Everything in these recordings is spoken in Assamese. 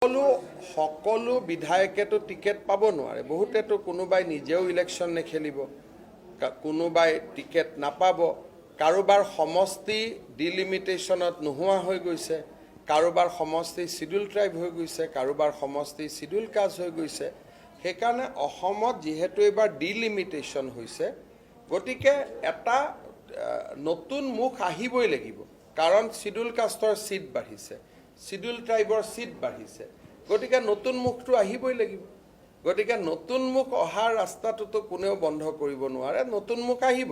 সকলো বিধায়কেতো টিকেট পাব নোৱাৰে। বহুতেতো কোনোবাই নিজেও ইলেকশ্যন নেখেলিব, কোনোবাই টিকেট নাপাব, কাৰোবাৰ সমষ্টি ডিলিমিটেশ্যনত নোহোৱা হৈ গৈছে, কাৰোবাৰ সমষ্টি শিডিউল ট্ৰাইব হৈ গৈছে, কাৰোবাৰ সমষ্টি শিডিউল কাষ্ট হৈ গৈছে। সেইকাৰণে অসমত যিহেতু এইবাৰ ডিলিমিটেশ্যন হৈছে, গতিকে এটা নতুন মুখ আহিবই লাগিব। কাৰণ শিডিউল কাষ্টৰ সিট বাঢ়িছে, শিডিউল ট্ৰাইবৰ সিট বাঢ়িছে, গতিকে নতুন মুখটো আহিবই লাগিব। গতিকে নতুন মুখ অহাৰ ৰাস্তাটোতো কোনেও বন্ধ কৰিব নোৱাৰে, নতুন মুখ আহিব।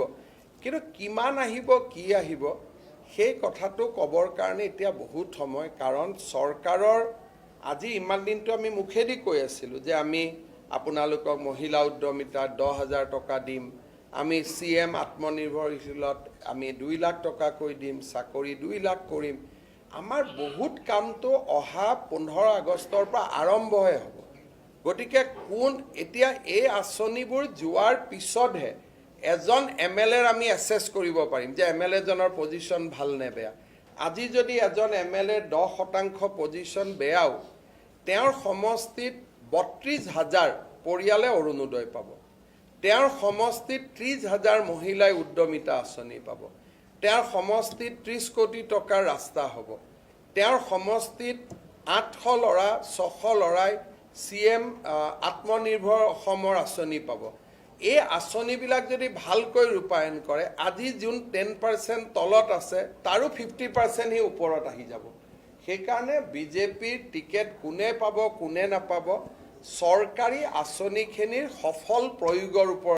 কিন্তু কিমান আহিব, কি আহিব, সেই কথাটো ক'বৰ কাৰণে এতিয়া বহুত সময়। কাৰণ চৰকাৰৰ আজি ইমান দিনটো আমি মুখেদি কৈ আছিলোঁ যে আমি আপোনালোকক মহিলা উদ্যমিতাত 10,000 টকা দিম, আমি CM আত্মনিৰ্ভৰশীলত আমি 2 লাখ টকাকৈ দিম, চাকৰি 2 লাখ কৰিম। আমাৰ বহুত কামটো অহা 15 আগষ্টৰ পৰা আৰম্ভহে হ'ব। গতিকে এতিয়া এই আঁচনিবোৰ যোৱাৰ পিছতহে এজন MLAৰ আমি এছেছ কৰিব পাৰিম যে MLA জনৰ পজিশ্যন ভাল নে বেয়া। আজি যদি এজন MLAৰ 10% পজিশ্যন বেয়াও, তেওঁৰ সমষ্টিত 32,000 পৰিয়ালে অৰুণোদয় পাব, তেওঁৰ সমষ্টিত 30,000 মহিলাই উদ্যমিতা আঁচনি পাব, তেওঁৰ সমষ্টিত 30 কোটি টকাৰ ৰাস্তা হ'ব, তেওঁৰ সমষ্টিত 800 ল'ৰা 600 ল'ৰাই CM আত্মনিৰ্ভৰ অসমৰ আঁচনি পাব। এই আঁচনিবিলাক যদি ভালকৈ ৰূপায়ণ কৰে, আজি যোন 10% তলত আছে তাৰো 50% সি ওপৰত আহি যাব। সেইকাৰণে বিজেপিৰ টিকেট কোনে পাব কোনে নাপাব, চৰকাৰী আঁচনিখিনিৰ সফল প্ৰয়োগৰ ওপৰত